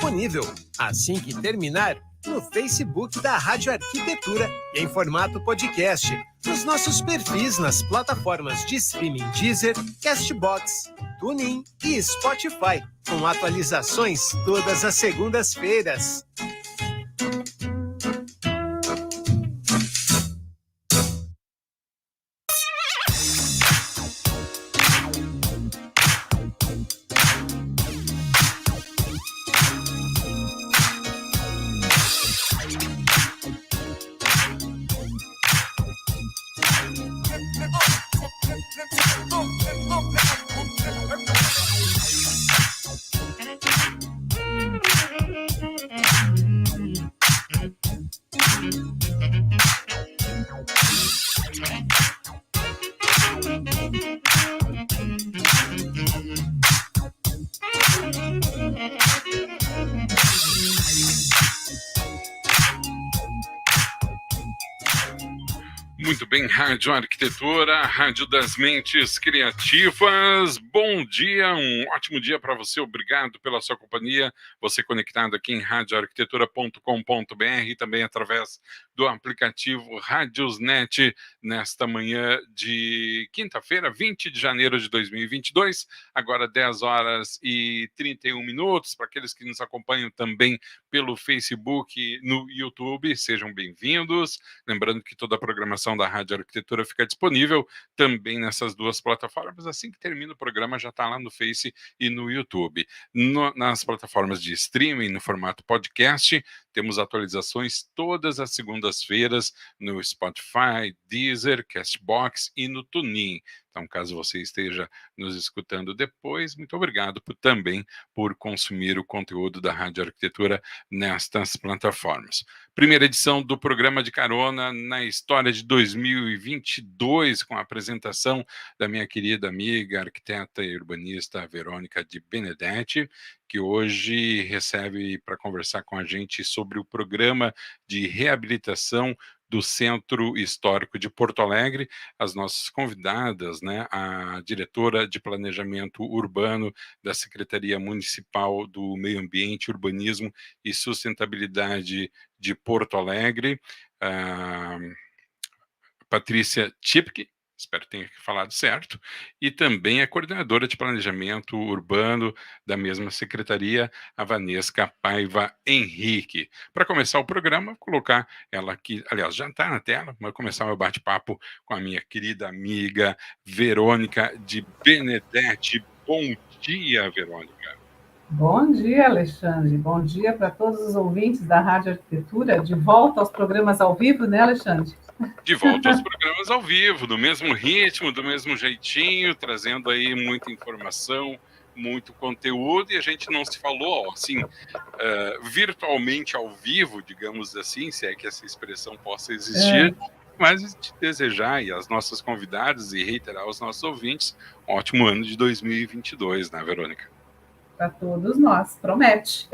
disponível, assim que terminar, no Facebook da Rádio Arquitetura e em formato podcast, nos nossos perfis nas plataformas de streaming Deezer, Castbox, TuneIn e Spotify, com atualizações todas as segundas-feiras. Muito bem, Rádio Arquitetura, Rádio das Mentes Criativas. Bom dia, um ótimo dia para você. Obrigado pela sua companhia. Você conectado aqui em radioarquitetura.com.br e também através do aplicativo Radiosnet nesta manhã de quinta-feira, 20 de janeiro de 2022. Agora 10 horas e 31 minutos. Para aqueles que nos acompanham também pelo Facebook e no YouTube, sejam bem-vindos. Lembrando que toda a programação da Rádio Arquitetura fica disponível também nessas duas plataformas. Assim que termina o programa, já está lá no Face e no YouTube. Nas plataformas de streaming, no formato podcast, temos atualizações todas as segundas-feiras no Spotify, Deezer, Castbox e no TuneIn. Então, caso você esteja nos escutando depois, muito obrigado também por consumir o conteúdo da Rádio Arquitetura nestas plataformas. Primeira edição do programa de carona na história de 2022, com a apresentação da minha querida amiga, arquiteta e urbanista Verônica de Benedetti, que hoje recebe para conversar com a gente sobre o programa de reabilitação do Centro Histórico de Porto Alegre. As nossas convidadas, né, a diretora de Planejamento Urbano da Secretaria Municipal do Meio Ambiente, Urbanismo e Sustentabilidade de Porto Alegre, a Patrícia Tipke, espero que tenha falado certo, e também a coordenadora de Planejamento Urbano da mesma secretaria, a Vanesca Paiva Henrique. Para começar o programa, vou colocar ela aqui, aliás, já está na tela, vou começar o meu bate-papo com a minha querida amiga Verônica de Benedetti. Bom dia, Verônica. Bom dia, Alexandre. Bom dia para todos os ouvintes da Rádio Arquitetura. De volta aos programas ao vivo, né, Alexandre? De volta aos programas ao vivo, do mesmo ritmo, do mesmo jeitinho, trazendo aí muita informação, muito conteúdo, e a gente não se falou, assim, virtualmente ao vivo, digamos assim, se é que essa expressão possa existir, mas te desejar e as nossas convidadas e reiterar aos nossos ouvintes um ótimo ano de 2022, né, Verônica? Para todos nós, promete.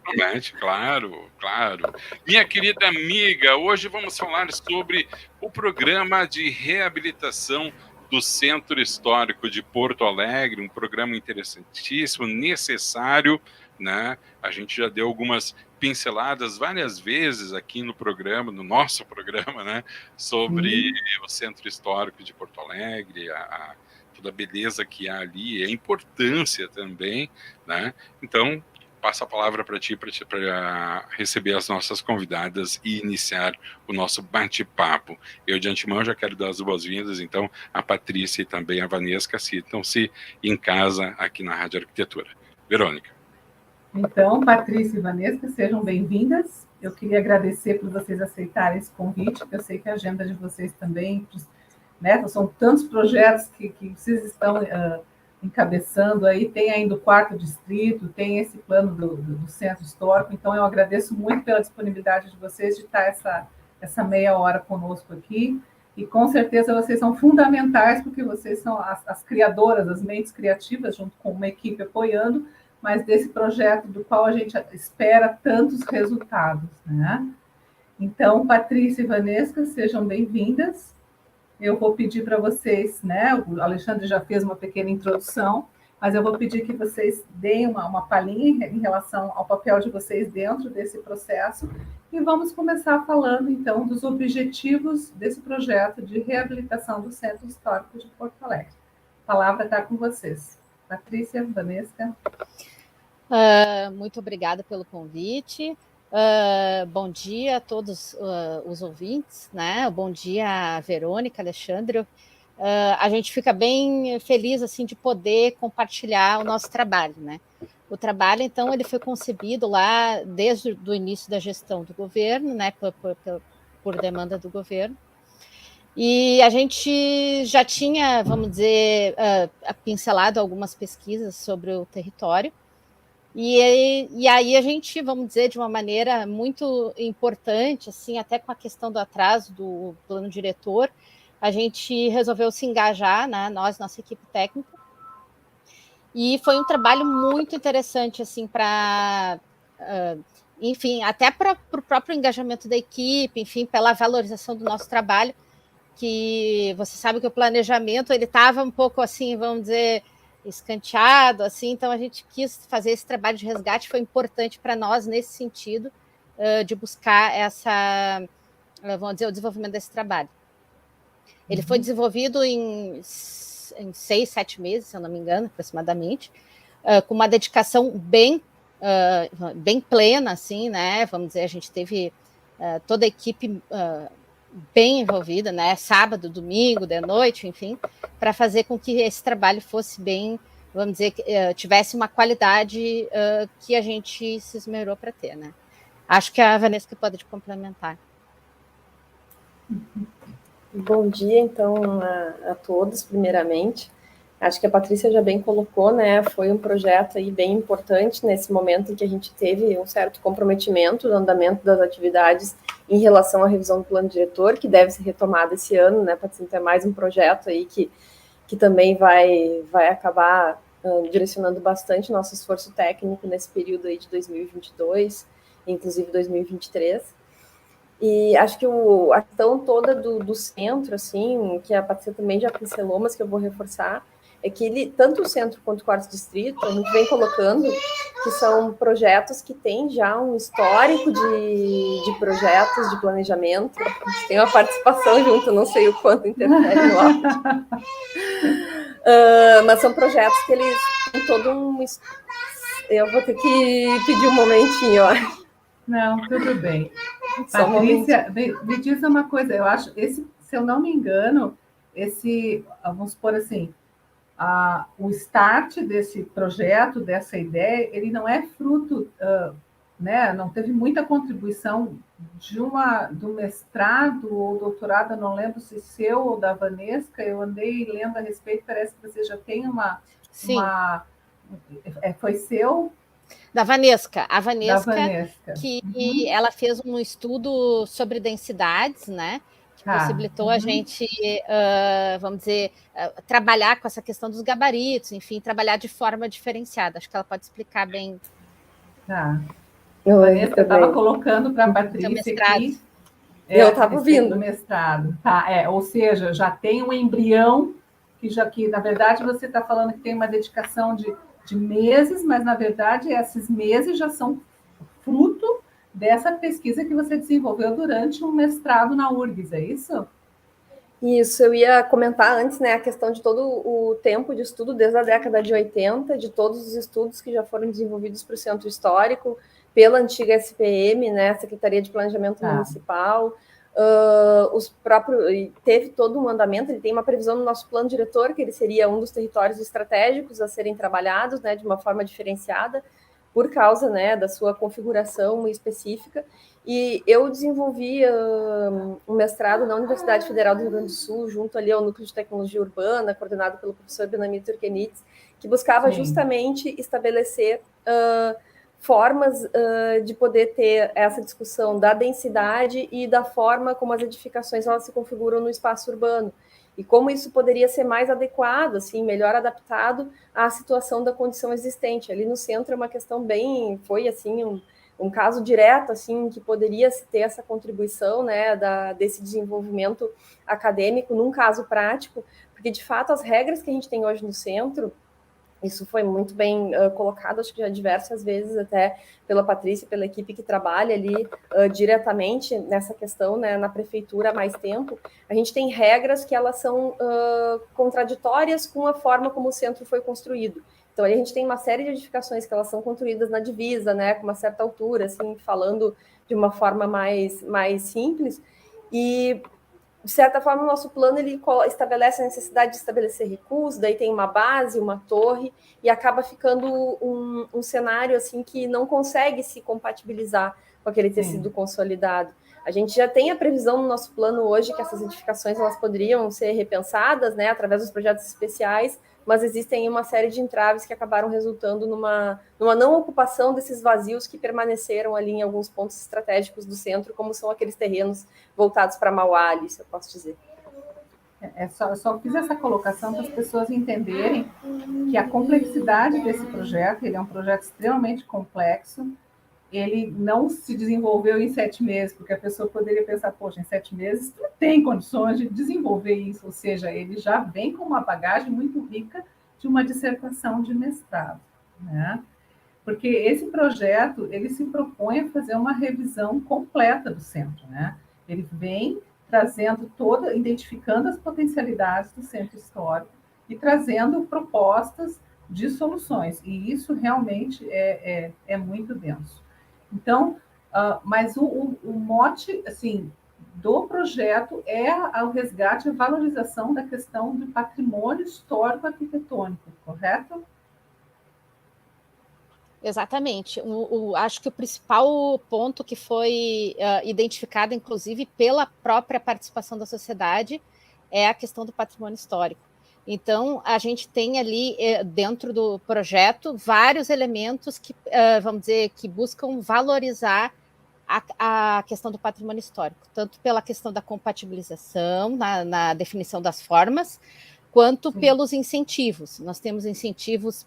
Promete, claro, claro. Minha querida amiga, hoje vamos falar sobre o programa de reabilitação do Centro Histórico de Porto Alegre, um programa interessantíssimo, necessário, né? A gente já deu algumas pinceladas várias vezes aqui no programa, no nosso programa, né? Sobre o Centro Histórico de Porto Alegre, toda a beleza que há ali, a importância também, né? Então, passo a palavra para ti, para receber as nossas convidadas e iniciar o nosso bate-papo. Eu, de antemão, já quero dar as boas-vindas, então, a Patrícia e também a Vanesca, sintam-se em casa aqui na Rádio Arquitetura. Verônica. Então, Patrícia e Vanesca, sejam bem-vindas. Eu queria agradecer por vocês aceitarem esse convite, porque eu sei que a agenda de vocês também, né, são tantos projetos que vocês estão encabeçando aí, tem ainda o 4º distrito, tem esse plano do Centro Histórico, então eu agradeço muito pela disponibilidade de vocês de estar essa meia hora conosco aqui, e com certeza vocês são fundamentais, porque vocês são as criadoras, as mentes criativas, junto com uma equipe apoiando, mas desse projeto do qual a gente espera tantos resultados, né? Então, Patrícia e Vanesca, sejam bem-vindas. Eu vou pedir para vocês, né? O Alexandre já fez uma pequena introdução. mas eu vou pedir que vocês deem uma palhinha em relação ao papel de vocês dentro desse processo e vamos começar falando, então, dos objetivos desse projeto de reabilitação do Centro Histórico de Porto Alegre. A palavra está com vocês. Patrícia, Vanessa. Muito obrigada pelo convite. Bom dia a todos os ouvintes, né? Bom dia, Verônica, Alexandre. A gente fica bem feliz assim de poder compartilhar o nosso trabalho, né? O trabalho, então, ele foi concebido lá desde o início da gestão do governo, né? Por demanda do governo. E a gente já tinha, vamos dizer, pincelado algumas pesquisas sobre o território. E aí a gente, vamos dizer, de uma maneira muito importante, assim, até com a questão do atraso do plano diretor, a gente resolveu se engajar, né, nossa equipe técnica, e foi um trabalho muito interessante, assim, para, enfim, até para o próprio engajamento da equipe, enfim, pela valorização do nosso trabalho, que você sabe que o planejamento, ele estava um pouco, assim, vamos dizer, escanteado, assim, então a gente quis fazer esse trabalho de resgate, foi importante para nós nesse sentido, de buscar vamos dizer, o desenvolvimento desse trabalho. Ele foi desenvolvido em 6, 7 meses, se eu não me engano, aproximadamente, com uma dedicação bem plena, assim, né, vamos dizer, a gente teve toda a equipe bem envolvida, né, sábado, domingo, de noite, enfim, para fazer com que esse trabalho fosse bem, vamos dizer, tivesse uma qualidade que a gente se esmerou para ter, né. Acho que a Vanessa pode complementar. Bom dia, então, a todos, primeiramente. Acho que a Patrícia já bem colocou, né, foi um projeto aí bem importante nesse momento em que a gente teve um certo comprometimento no andamento das atividades em relação à revisão do plano diretor, que deve ser retomado esse ano, né, Patrícia, é mais um projeto aí que também vai acabar direcionando bastante nosso esforço técnico nesse período aí de 2022, inclusive 2023. E acho que a questão toda do centro, assim, que a Patrícia também já pincelou, mas que eu vou reforçar, é que tanto o centro quanto o quarto distrito, a gente vem colocando que são projetos que têm já um histórico de projetos de planejamento. A gente tem uma participação junto, eu não sei o quanto interfere no áudio. Mas são projetos que eles têm todo um... Eu vou ter que pedir um momentinho, ó. Não, tudo bem. Patrícia, me diz uma coisa, eu acho, se eu não me engano, vamos supor assim, o start desse projeto, dessa ideia, ele não é fruto, né, não teve muita contribuição do mestrado ou doutorado, eu não lembro se seu ou da Vanessa, eu andei lendo a respeito, parece que você já tem Sim. Foi seu? Da Vanessa, que ela fez um estudo sobre densidades, né? Que possibilitou a gente, vamos dizer, trabalhar com essa questão dos gabaritos, enfim, trabalhar de forma diferenciada. Acho que ela pode explicar bem. Tá. Vanessa estava colocando para a Patrícia aqui. Eu estava ouvindo. Do mestrado. Tá, ou seja, já tem um embrião que na verdade, você está falando que tem uma dedicação de meses, mas, na verdade, esses meses já são fruto dessa pesquisa que você desenvolveu durante um mestrado na URGS, é isso? Isso, eu ia comentar antes, né, a questão de todo o tempo de estudo desde a década de 80, de todos os estudos que já foram desenvolvidos para o Centro Histórico, pela antiga SPM, né, Secretaria de Planejamento Municipal, teve todo um andamento, ele tem uma previsão no nosso plano diretor, que ele seria um dos territórios estratégicos a serem trabalhados, né, de uma forma diferenciada, por causa, né, da sua configuração específica, e eu desenvolvi um mestrado na Universidade Federal do Rio Grande do Sul, junto ali ao Núcleo de Tecnologia Urbana, coordenado pelo professor Benami Turkenitz, que buscava justamente estabelecer formas de poder ter essa discussão da densidade e da forma como as edificações elas se configuram no espaço urbano, e como isso poderia ser mais adequado, assim, melhor adaptado à situação da condição existente. Ali no centro é uma questão foi assim, um caso direto, assim, que poderia ter essa contribuição, né, desse desenvolvimento acadêmico num caso prático, porque, de fato, as regras que a gente tem hoje no centro, Isso foi muito bem colocado, acho que já diversas vezes, até pela Patrícia, pela equipe que trabalha ali diretamente nessa questão, né, na prefeitura há mais tempo. A gente tem regras que elas são contraditórias com a forma como o centro foi construído. Então, aí a gente tem uma série de edificações que elas são construídas na divisa, né, com uma certa altura, assim, falando de uma forma mais simples, e de certa forma, o nosso plano ele estabelece a necessidade de estabelecer recursos, daí tem uma base, uma torre, e acaba ficando um cenário assim que não consegue se compatibilizar com aquele tecido consolidado. A gente já tem a previsão no nosso plano hoje que essas edificações elas poderiam ser repensadas, né, através dos projetos especiais, mas existem uma série de entraves que acabaram resultando numa não ocupação desses vazios que permaneceram ali em alguns pontos estratégicos do centro, como são aqueles terrenos voltados para Mauá, se eu posso dizer. Eu só fiz essa colocação para as pessoas entenderem que a complexidade desse projeto, ele é um projeto extremamente complexo, ele não se desenvolveu em 7 meses, porque a pessoa poderia pensar, poxa, em 7 meses não tem condições de desenvolver isso, ou seja, ele já vem com uma bagagem muito rica de uma dissertação de mestrado, né? Porque esse projeto, ele se propõe a fazer uma revisão completa do centro, né? Ele vem trazendo identificando as potencialidades do centro histórico e trazendo propostas de soluções, e isso realmente é muito denso. Então, mas o mote, assim, do projeto é o resgate e a valorização da questão do patrimônio histórico arquitetônico, correto? Exatamente. Acho que o principal ponto que foi identificado, inclusive, pela própria participação da sociedade, é a questão do patrimônio histórico. Então, a gente tem ali, dentro do projeto, vários elementos que, vamos dizer, que buscam valorizar a questão do patrimônio histórico, tanto pela questão da compatibilização, na definição das formas, quanto pelos incentivos. Nós temos incentivos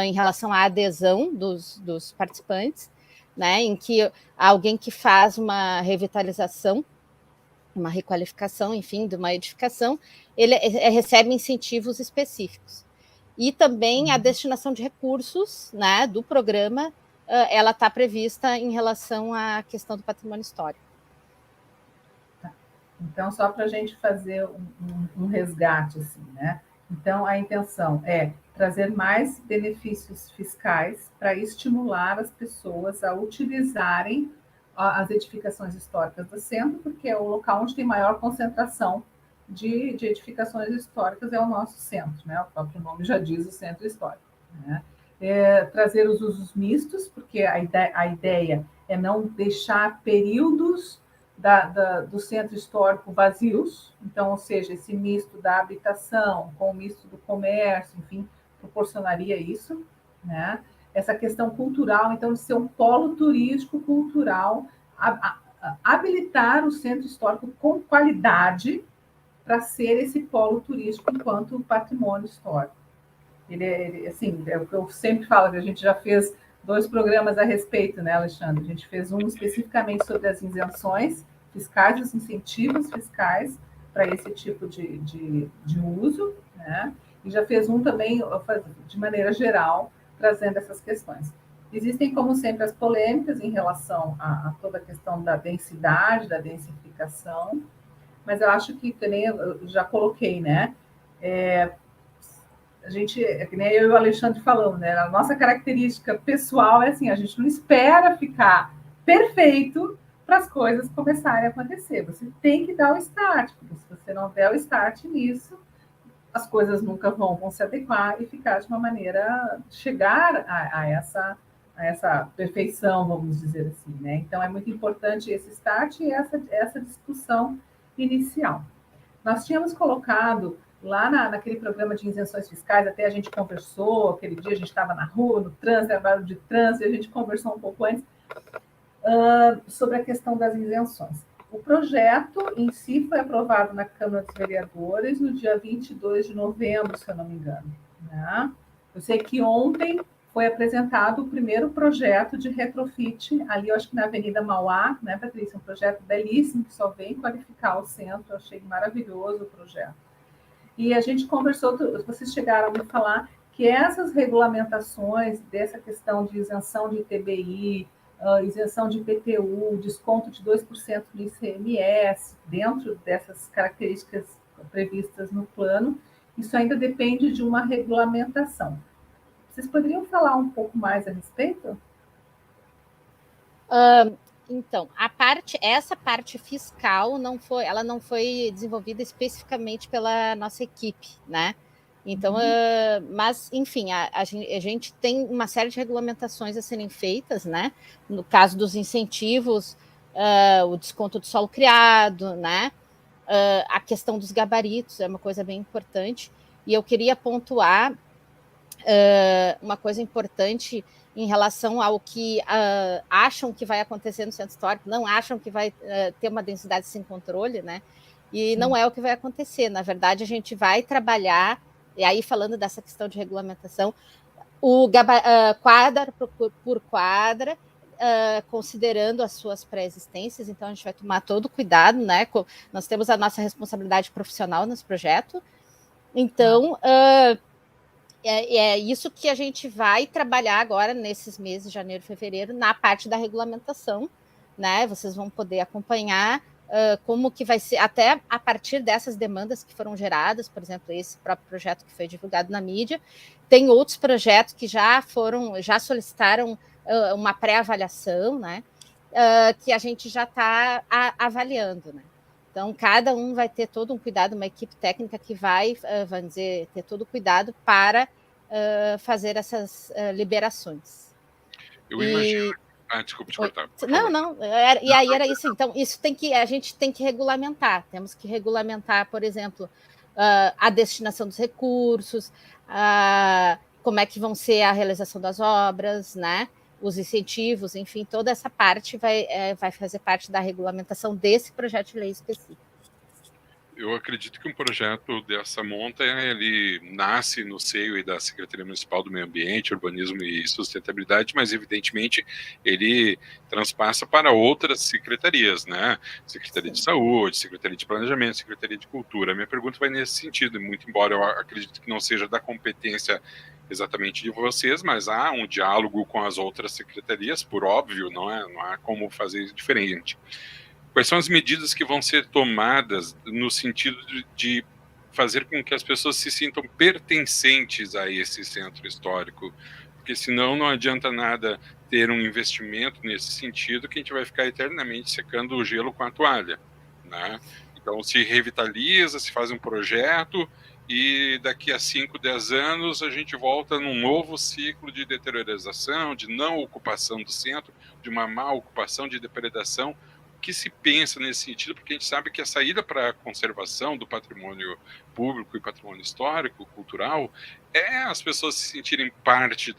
em relação à adesão dos participantes, né, em que alguém que faz uma revitalização, uma requalificação, enfim, de uma edificação, ele recebe incentivos específicos. E também a destinação de recursos, né, do programa, ela está prevista em relação à questão do patrimônio histórico. Então, só para a gente fazer um resgate, assim, né? Então, a intenção é trazer mais benefícios fiscais para estimular as pessoas a utilizarem as edificações históricas do centro, porque é o local onde tem maior concentração de edificações históricas, é o nosso centro, né? O próprio nome já diz, o centro histórico, né? Trazer os usos mistos, porque a ideia é não deixar períodos do centro histórico vazios, então, ou seja, esse misto da habitação com o misto do comércio, enfim, proporcionaria isso, né? Essa questão cultural, então, de ser um polo turístico cultural, habilitar o centro histórico com qualidade para ser esse polo turístico enquanto patrimônio histórico. Ele assim, é o que eu sempre falo, que a gente já fez 2 programas a respeito, né, Alexandre? A gente fez um especificamente sobre as isenções fiscais, os incentivos fiscais para esse tipo de uso, né? E já fez um também, de maneira geral, trazendo essas questões. Existem, como sempre, as polêmicas em relação a toda a questão da densidade, da densificação, mas eu acho que também eu já coloquei, né? A gente, que nem eu e o Alexandre falamos, né? A nossa característica pessoal é assim, a gente não espera ficar perfeito para as coisas começarem a acontecer. Você tem que dar o start, porque se você não der o start nisso, as coisas nunca vão se adequar e ficar de uma maneira, chegar a essa perfeição, vamos dizer assim, né? Então, é muito importante esse start e essa discussão inicial. Nós tínhamos colocado lá naquele programa de isenções fiscais, até a gente conversou, aquele dia a gente estava na rua, no trânsito, trabalho de trânsito, e a gente conversou um pouco antes sobre a questão das isenções. O projeto em si foi aprovado na Câmara dos Vereadores no dia 22 de novembro, se eu não me engano, né? Eu sei que ontem foi apresentado o primeiro projeto de retrofit, ali eu acho que na Avenida Mauá, né, Patrícia? Um projeto belíssimo, que só vem qualificar o centro, eu achei maravilhoso o projeto. E a gente conversou, vocês chegaram a me falar que essas regulamentações dessa questão de isenção de ITBI, isenção de IPTU, desconto de 2% do ICMS, dentro dessas características previstas no plano, isso ainda depende de uma regulamentação. Vocês poderiam falar um pouco mais a respeito? Então, essa parte fiscal ela não foi desenvolvida especificamente pela nossa equipe, né? Então, mas, enfim, a gente tem uma série de regulamentações a serem feitas, né? No caso dos incentivos, o desconto do solo criado, né? A questão dos gabaritos é uma coisa bem importante. E eu queria pontuar uma coisa importante em relação ao que acham que vai acontecer no centro histórico, não acham que vai ter uma densidade sem controle, né? E não é o que vai acontecer. Na verdade, a gente vai trabalhar, e aí falando dessa questão de regulamentação, quadra por quadra, considerando as suas pré-existências, então a gente vai tomar todo o cuidado, né? Nós temos a nossa responsabilidade profissional nesse projeto, então é isso que a gente vai trabalhar agora nesses meses de janeiro e fevereiro na parte da regulamentação, né? Vocês vão poder acompanhar como que vai ser, até a partir dessas demandas que foram geradas, por exemplo, esse próprio projeto que foi divulgado na mídia. Tem outros projetos que já solicitaram uma pré-avaliação, né? Que a gente já está avaliando, né? Então, cada um vai ter todo um cuidado, uma equipe técnica que vai, vamos dizer, ter todo o cuidado para fazer essas liberações. Eu imagino... desculpa te cortar. Não. E aí era isso. Então, a gente tem que regulamentar. Temos que regulamentar, por exemplo, a destinação dos recursos, como é que vão ser a realização das obras, né? Os incentivos, enfim, toda essa parte vai fazer parte da regulamentação desse projeto de lei específico. Eu acredito que um projeto dessa monta, ele nasce no seio da Secretaria Municipal do Meio Ambiente, Urbanismo e Sustentabilidade, mas evidentemente ele transpassa para outras secretarias, né? Secretaria de Saúde, Secretaria de Planejamento, Secretaria de Cultura. A minha pergunta vai nesse sentido, muito embora eu acredite que não seja da competência exatamente de vocês, mas há um diálogo com as outras secretarias, por óbvio, não há como fazer isso diferente. Quais são as medidas que vão ser tomadas no sentido de fazer com que as pessoas se sintam pertencentes a esse centro histórico? Porque senão não adianta nada ter um investimento nesse sentido, que a gente vai ficar eternamente secando o gelo com a toalha, né? Então se revitaliza, se faz um projeto e daqui a 5, 10 anos a gente volta num novo ciclo de deteriorização, de não ocupação do centro, de uma má ocupação, de depredação. O que se pensa nesse sentido? Porque a gente sabe que a saída para a conservação do patrimônio público e patrimônio histórico, cultural, é as pessoas se sentirem parte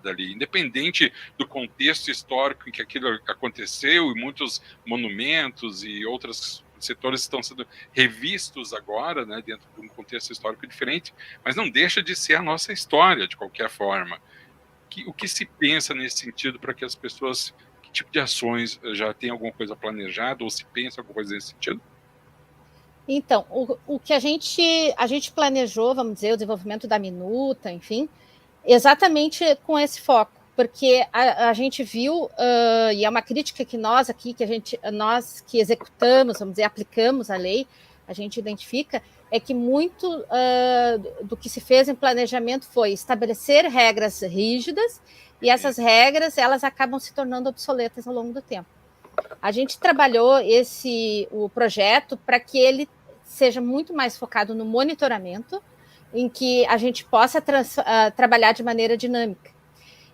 dali, independente do contexto histórico em que aquilo aconteceu, e muitos monumentos e outros setores estão sendo revistos agora, né, dentro de um contexto histórico diferente, mas não deixa de ser a nossa história, de qualquer forma. O que se pensa nesse sentido para que as pessoas... Que tipo de ações já tem alguma coisa planejada ou se pensa alguma coisa nesse sentido? Então, o que a gente planejou, vamos dizer, o desenvolvimento da minuta, enfim, exatamente com esse foco, porque a gente viu, e é uma crítica que nós aqui, nós que executamos, vamos dizer, aplicamos a lei, a gente identifica, é que muito do que se fez em planejamento foi estabelecer regras rígidas, e essas regras, elas acabam se tornando obsoletas ao longo do tempo. A gente trabalhou o projeto para que ele seja muito mais focado no monitoramento, em que a gente possa trabalhar de maneira dinâmica.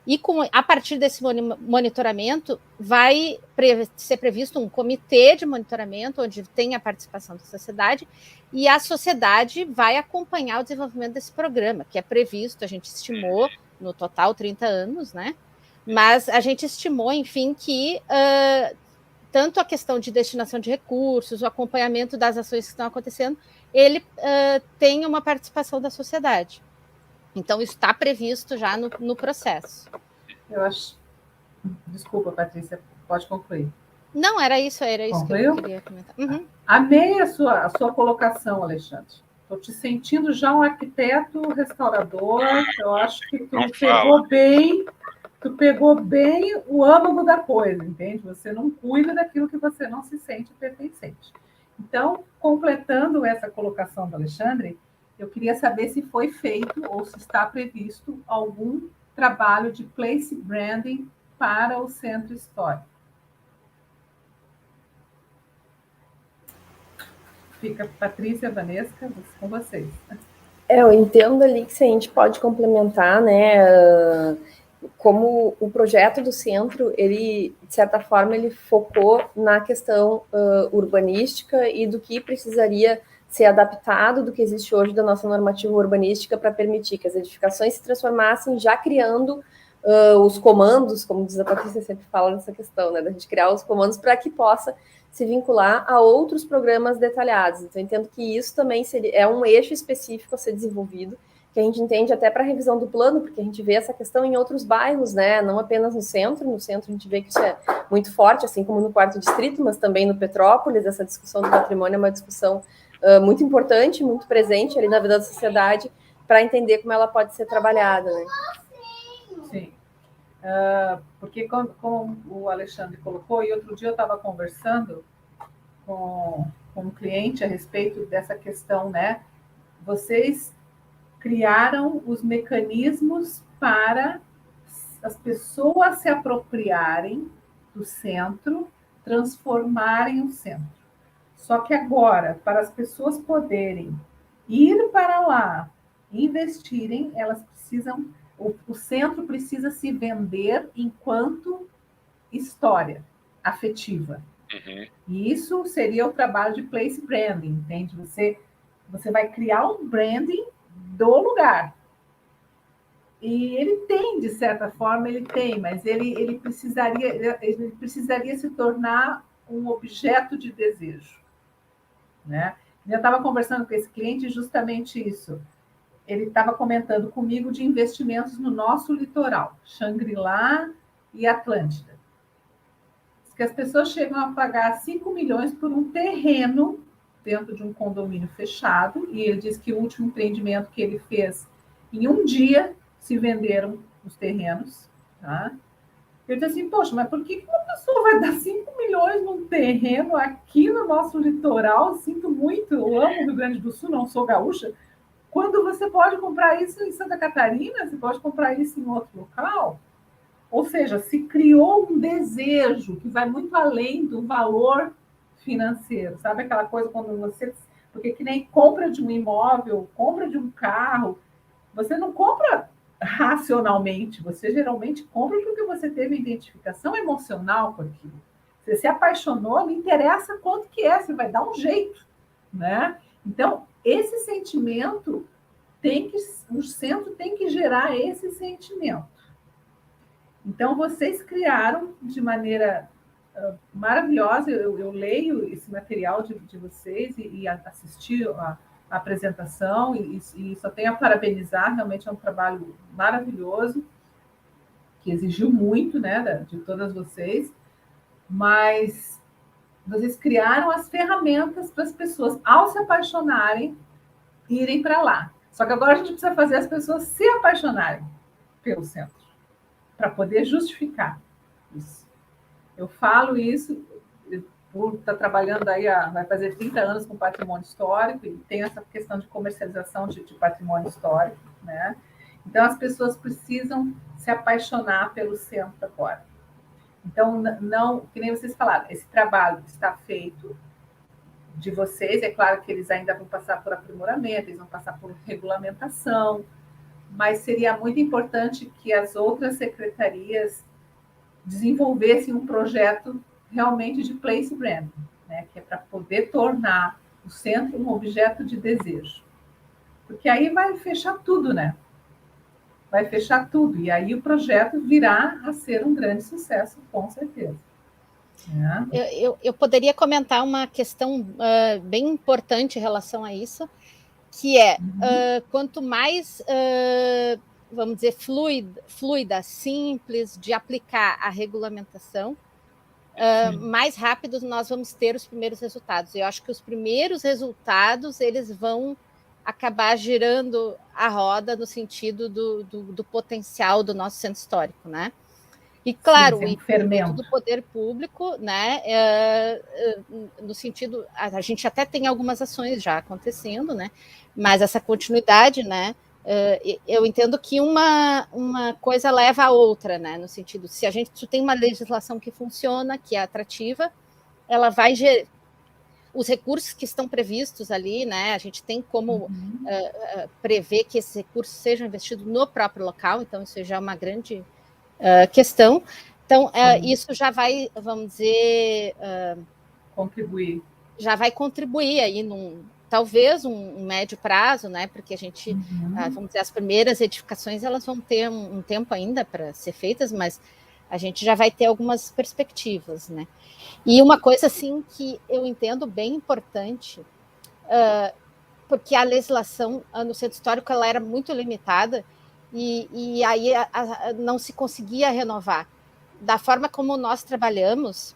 E a partir desse monitoramento, vai ser previsto um comitê de monitoramento, onde tem a participação da sociedade, e a sociedade vai acompanhar o desenvolvimento desse programa, que é previsto, a gente estimou, no total, 30 anos, né? Mas a gente estimou, enfim, que tanto a questão de destinação de recursos, o acompanhamento das ações que estão acontecendo, ele tem uma participação da sociedade. Então, isso está previsto já no processo. Eu acho... Desculpa, Patrícia, pode concluir. Não, era isso Concluiu? que eu queria comentar. Uhum. Amei a sua colocação, Alexandre. Estou te sentindo já um arquiteto restaurador. Eu acho que tu Não pegou bem o âmago da coisa, entende? Você não cuida daquilo que você não se sente pertencente. Então, completando essa colocação do Alexandre, eu queria saber se foi feito ou se está previsto algum trabalho de place branding para o centro histórico. Fica Patrícia, Vanessa, com vocês. Eu entendo ali que se a gente pode complementar, né, como o projeto do centro, ele, de certa forma, ele focou na questão urbanística e do que precisaria ser adaptado do que existe hoje da nossa normativa urbanística para permitir que as edificações se transformassem, já criando os comandos, como diz a Patrícia, sempre fala nessa questão, né, da gente criar os comandos para que possa se vincular a outros programas detalhados. Então, eu entendo que isso também é um eixo específico a ser desenvolvido, que a gente entende até para a revisão do plano, porque a gente vê essa questão em outros bairros, né? Não apenas no centro a gente vê que isso é muito forte, assim como no 4º distrito, mas também no Petrópolis. Essa discussão do patrimônio é uma discussão muito importante, muito presente ali na vida da sociedade, para entender como ela pode ser trabalhada, né? Sim. Porque, como o Alexandre colocou, e outro dia eu estava conversando com um cliente a respeito dessa questão, né? Vocês criaram os mecanismos para as pessoas se apropriarem do centro, transformarem o centro. Só que agora, para as pessoas poderem ir para lá, investirem, elas precisam, o centro precisa se vender enquanto história afetiva. Uhum. E isso seria o trabalho de place branding, entende? Você vai criar um branding do lugar. E ele tem, de certa forma, mas ele precisaria se tornar um objeto de desejo, né? Eu estava conversando com esse cliente justamente isso. Ele estava comentando comigo de investimentos no nosso litoral, Xangri-Lá e Atlântida. Diz que as pessoas chegam a pagar 5 milhões por um terreno dentro de um condomínio fechado, e ele diz que o último empreendimento que ele fez, em um dia, se venderam os terrenos. Tá? Eu disse assim, poxa, mas por que uma pessoa vai dar 5 milhões num terreno aqui no nosso litoral? Sinto muito, eu amo o Rio Grande do Sul, não sou gaúcha. Quando você pode comprar isso em Santa Catarina, você pode comprar isso em outro local. Ou seja, se criou um desejo que vai muito além do valor financeiro. Sabe aquela coisa quando você... Porque que nem compra de um imóvel, compra de um carro, você não compra racionalmente, você geralmente compra porque você teve identificação emocional com aquilo. Você se apaixonou, não interessa quanto que é, você vai dar um jeito, né? Então, esse sentimento o centro tem que gerar esse sentimento. Então, vocês criaram de maneira maravilhosa, eu leio esse material de vocês e assisti a apresentação e só tenho a parabenizar, realmente é um trabalho maravilhoso, que exigiu muito, né, de todas vocês, mas vocês criaram as ferramentas para as pessoas, ao se apaixonarem, irem para lá. Só que agora a gente precisa fazer as pessoas se apaixonarem pelo centro, para poder justificar isso. Eu falo isso por estar trabalhando aí, vai fazer 30 anos com patrimônio histórico, e tem essa questão de comercialização de patrimônio histórico, né? Então, as pessoas precisam se apaixonar pelo centro agora. Então, não, que nem vocês falaram, esse trabalho está feito de vocês, é claro que eles ainda vão passar por aprimoramento, eles vão passar por regulamentação, mas seria muito importante que as outras secretarias desenvolvessem um projeto realmente de place branding, né? Que é para poder tornar o centro um objeto de desejo. Porque aí vai fechar tudo, né? Vai fechar tudo. E aí o projeto virá a ser um grande sucesso, com certeza. Eu poderia comentar uma questão bem importante em relação a isso, que é quanto mais, vamos dizer, fluida, simples de aplicar a regulamentação, mais rápido nós vamos ter os primeiros resultados. Eu acho que os primeiros resultados eles vão acabar girando a roda no sentido do potencial do nosso centro histórico, né? E, claro, o envolvimento do poder público, né, no sentido... A gente até tem algumas ações já acontecendo, né, mas essa continuidade, né, eu entendo que uma coisa leva a outra, né, no sentido, se a gente tem uma legislação que funciona, que é atrativa, ela vai gerar... Os recursos que estão previstos ali, né, a gente tem como prever que esses recursos sejam investidos no próprio local, então isso já é uma grande... questão. Então, isso já vai, vamos dizer... contribuir. Já vai contribuir aí talvez um médio prazo, né? Porque a gente, vamos dizer, as primeiras edificações, elas vão ter um tempo ainda para ser feitas, mas a gente já vai ter algumas perspectivas, né? E uma coisa, assim, que eu entendo bem importante, porque a legislação no centro histórico, ela era muito limitada, e aí não se conseguia renovar. Da forma como nós trabalhamos,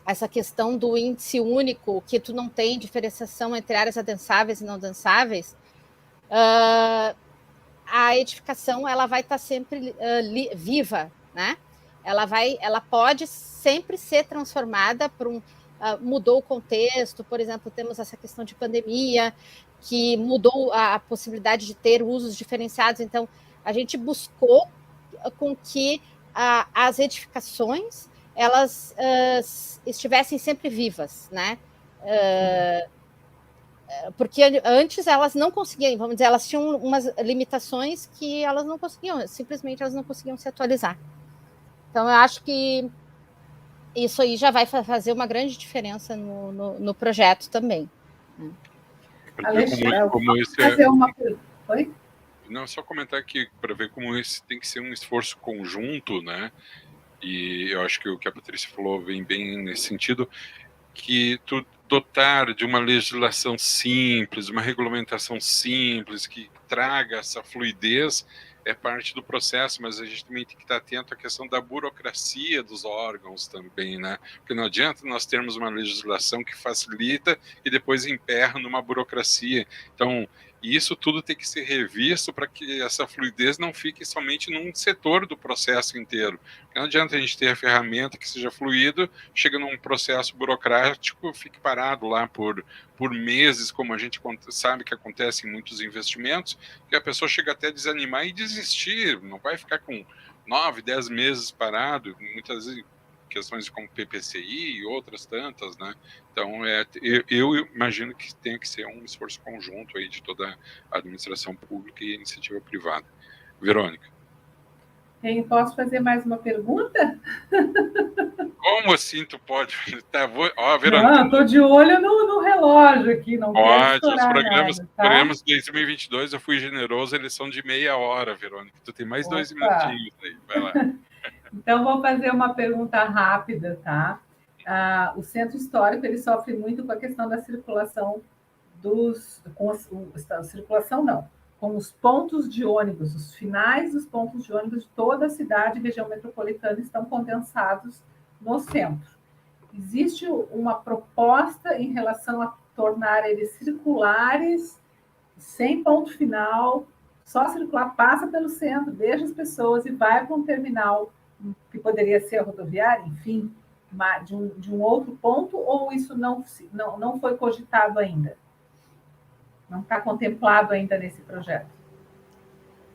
essa questão do índice único, que tu não tem diferenciação entre áreas adensáveis e não adensáveis, a edificação ela vai estar sempre viva, né? Ela pode sempre ser transformada por mudou o contexto, por exemplo, temos essa questão de pandemia, que mudou a possibilidade de ter usos diferenciados. Então, a gente buscou com que as edificações elas estivessem sempre vivas, né? Porque antes elas não conseguiam, vamos dizer, elas tinham umas limitações que elas não conseguiam, simplesmente elas não conseguiam se atualizar. Então, eu acho que isso aí já vai fazer uma grande diferença no projeto também. Como esse fazer uma... Oi? Não, só comentar aqui para ver como esse tem que ser um esforço conjunto, né? E eu acho que o que a Patrícia falou vem bem nesse sentido, que tu dotar de uma legislação simples, uma regulamentação simples, que traga essa fluidez, é parte do processo, mas a gente também tem que estar atento à questão da burocracia dos órgãos também, né? Porque não adianta nós termos uma legislação que facilita e depois emperra numa burocracia. Então, isso tudo tem que ser revisto para que essa fluidez não fique somente num setor do processo inteiro. Não adianta a gente ter a ferramenta que seja fluido, chega num processo burocrático, fique parado lá por meses, como a gente sabe que acontece em muitos investimentos, que a pessoa chega até a desanimar e desistir, não vai ficar com 9, 10 meses parado, muitas vezes questões como PPCI e outras tantas, né? Então, eu imagino que tem que ser um esforço conjunto aí de toda a administração pública e a iniciativa privada. Verônica. Posso fazer mais uma pergunta? Como assim tu pode? Tá, Verônica. Não, estou de olho no relógio aqui, não pode, quero estourar os nada, programas de 2022 eu fui generoso, eles são de meia hora, Verônica. Tu tem mais 2 minutinhos aí, vai lá. Então, vou fazer uma pergunta rápida, tá? O centro histórico, ele sofre muito com a questão da circulação com os pontos de ônibus, os finais dos pontos de ônibus de toda a cidade e região metropolitana estão condensados no centro. Existe uma proposta em relação a tornar eles circulares, sem ponto final, só circular, passa pelo centro, deixa as pessoas e vai para um terminal que poderia ser rodoviário, enfim, de um outro ponto, ou isso não foi cogitado ainda? Não está contemplado ainda nesse projeto?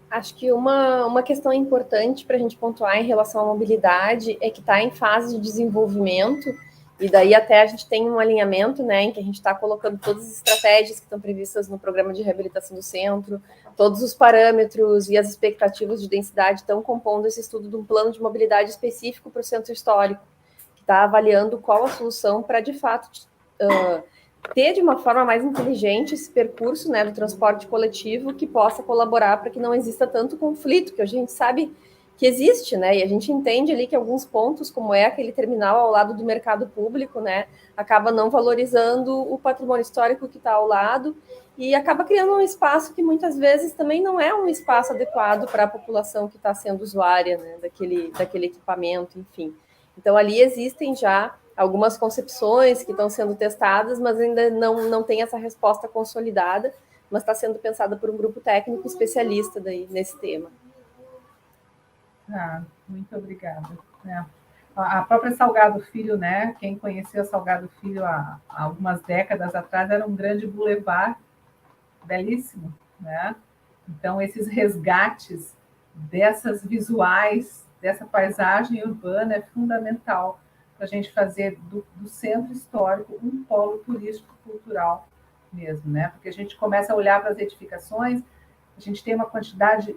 Acho que uma questão importante para a gente pontuar em relação à mobilidade é que está em fase de desenvolvimento, e daí até a gente tem um alinhamento, né, em que a gente está colocando todas as estratégias que estão previstas no programa de reabilitação do centro, todos os parâmetros e as expectativas de densidade estão compondo esse estudo de um plano de mobilidade específico para o centro histórico, que está avaliando qual a solução para, de fato, ter de uma forma mais inteligente esse percurso, né, do transporte coletivo, que possa colaborar para que não exista tanto conflito, que a gente sabe que existe, né, e a gente entende ali que alguns pontos, como é aquele terminal ao lado do mercado público, né, acaba não valorizando o patrimônio histórico que está ao lado e acaba criando um espaço que muitas vezes também não é um espaço adequado para a população que está sendo usuária, né, daquele equipamento, enfim. Então, ali existem já algumas concepções que estão sendo testadas, mas ainda não tem essa resposta consolidada. mas está sendo pensada por um grupo técnico especialista daí nesse tema. Muito obrigada. A própria Salgado Filho, né? Quem conheceu Salgado Filho há algumas décadas atrás era um grande bulevar belíssimo, né? Então, esses resgates dessas visuais, dessa paisagem urbana é fundamental para a gente fazer do centro histórico um polo turístico-cultural mesmo, né? Porque a gente começa a olhar para as edificações, a gente tem uma quantidade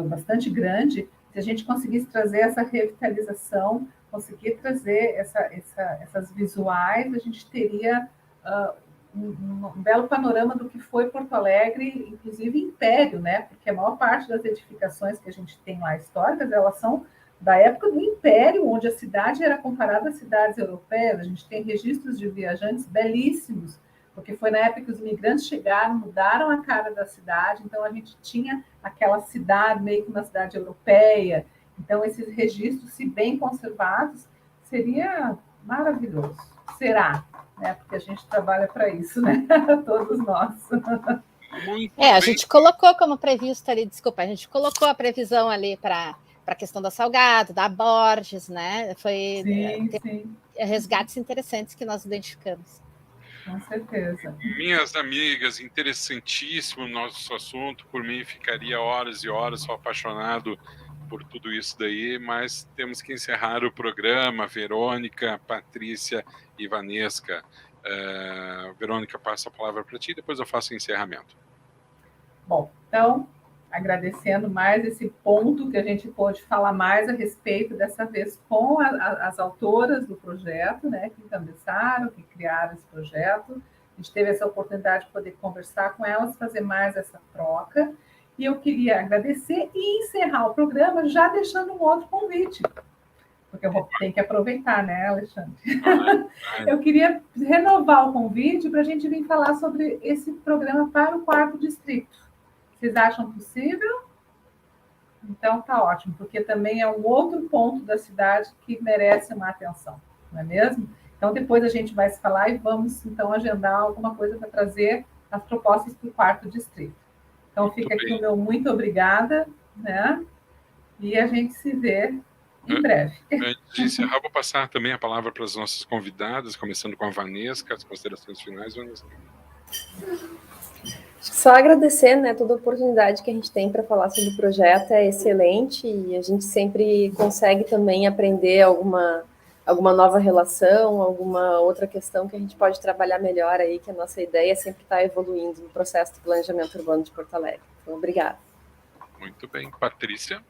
bastante grande. Se a gente conseguisse trazer essa revitalização, conseguir trazer essas visuais, a gente teria um belo panorama do que foi Porto Alegre, inclusive Império, né? Porque a maior parte das edificações que a gente tem lá históricas, elas são da época do Império, onde a cidade era comparada às cidades europeias. A gente tem registros de viajantes belíssimos, porque foi na época que os imigrantes chegaram, mudaram a cara da cidade, então a gente tinha aquela cidade, meio que uma cidade europeia. Então, esses registros, se bem conservados, seria maravilhoso. Será, né? Porque a gente trabalha para isso, né? Todos nós. A gente colocou como previsto ali, desculpa, a gente colocou a previsão ali para a questão da Salgado, da Borges, né? Foi sim. Resgates interessantes que nós identificamos. Com certeza. Minhas amigas, interessantíssimo o nosso assunto. Por mim, ficaria horas e horas, só apaixonado por tudo isso daí, mas temos que encerrar o programa. Verônica, Patrícia e Vanesca. Verônica, passo a palavra para ti, depois eu faço o encerramento. Bom, então, agradecendo mais esse ponto que a gente pôde falar mais a respeito, dessa vez com as autoras do projeto, né, que encabeçaram, que criaram esse projeto. A gente teve essa oportunidade de poder conversar com elas, fazer mais essa troca. E eu queria agradecer e encerrar o programa já deixando um outro convite, porque eu tenho que aproveitar, né, Alexandre? Eu queria renovar o convite para a gente vir falar sobre esse programa para o 4º Distrito. Vocês acham possível? Então, tá ótimo, porque também é um outro ponto da cidade que merece uma atenção, não é mesmo? Então, depois a gente vai se falar e vamos, então, agendar alguma coisa para trazer as propostas para o 4º Distrito. Então, fica aqui o meu muito obrigada, né? E a gente se vê em breve. Antes de encerrar, vou passar também a palavra para as nossas convidadas, começando com a Vanesca, as considerações finais, Vanesca. Só agradecer, né, toda a oportunidade que a gente tem para falar sobre o projeto, é excelente, e a gente sempre consegue também aprender alguma nova relação, alguma outra questão que a gente pode trabalhar melhor aí, que a nossa ideia é sempre estar evoluindo no processo de planejamento urbano de Porto Alegre. Então, obrigada. Muito bem. Patrícia?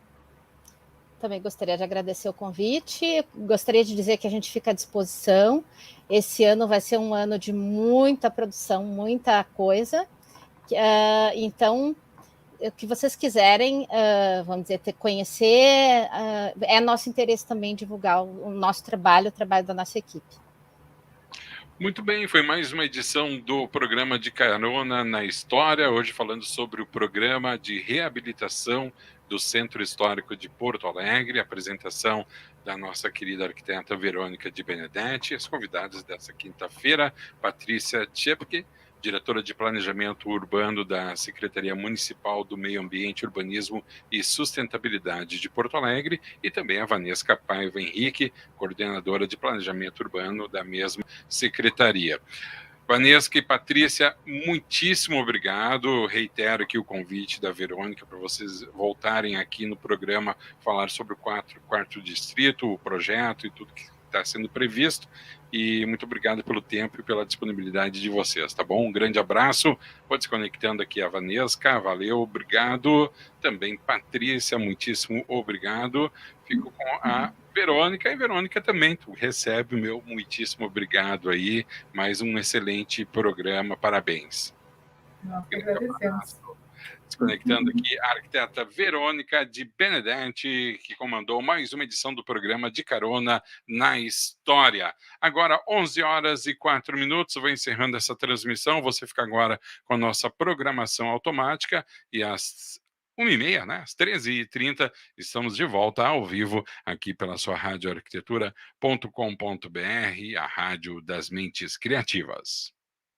Também gostaria de agradecer o convite, gostaria de dizer que a gente fica à disposição. Esse ano vai ser um ano de muita produção, muita coisa. Então, o que vocês quiserem, vamos dizer, conhecer, é nosso interesse também divulgar o nosso trabalho, o trabalho da nossa equipe. Muito bem, foi mais uma edição do programa de Carona na História, hoje falando sobre o programa de reabilitação do Centro Histórico de Porto Alegre, apresentação da nossa querida arquiteta Verônica de Benedetti, as convidadas dessa quinta-feira, Patrícia Tchepke, diretora de Planejamento Urbano da Secretaria Municipal do Meio Ambiente, Urbanismo e Sustentabilidade de Porto Alegre, e também a Vanesca Paiva Henrique, coordenadora de Planejamento Urbano da mesma secretaria. Vanesca e Patrícia, muitíssimo obrigado. Reitero aqui o convite da Verônica para vocês voltarem aqui no programa, falar sobre o 4º Distrito, o projeto e tudo que está sendo previsto. E muito obrigado pelo tempo e pela disponibilidade de vocês, tá bom? Um grande abraço. Vou desconectando aqui a Vanesca, valeu, obrigado. Também Patrícia, muitíssimo obrigado. Fico com a Verônica, e Verônica também, tu recebe o meu muitíssimo obrigado aí. Mais um excelente programa, parabéns. Nós agradecemos. Desconectando aqui a arquiteta Verônica de Benedetti, que comandou mais uma edição do programa de Carona na História. Agora, 11h04, vou encerrando essa transmissão. Você fica agora com a nossa programação automática e às 1h30, né? Às 13h30, estamos de volta ao vivo aqui pela sua radioarquitetura.com.br, a rádio das mentes criativas.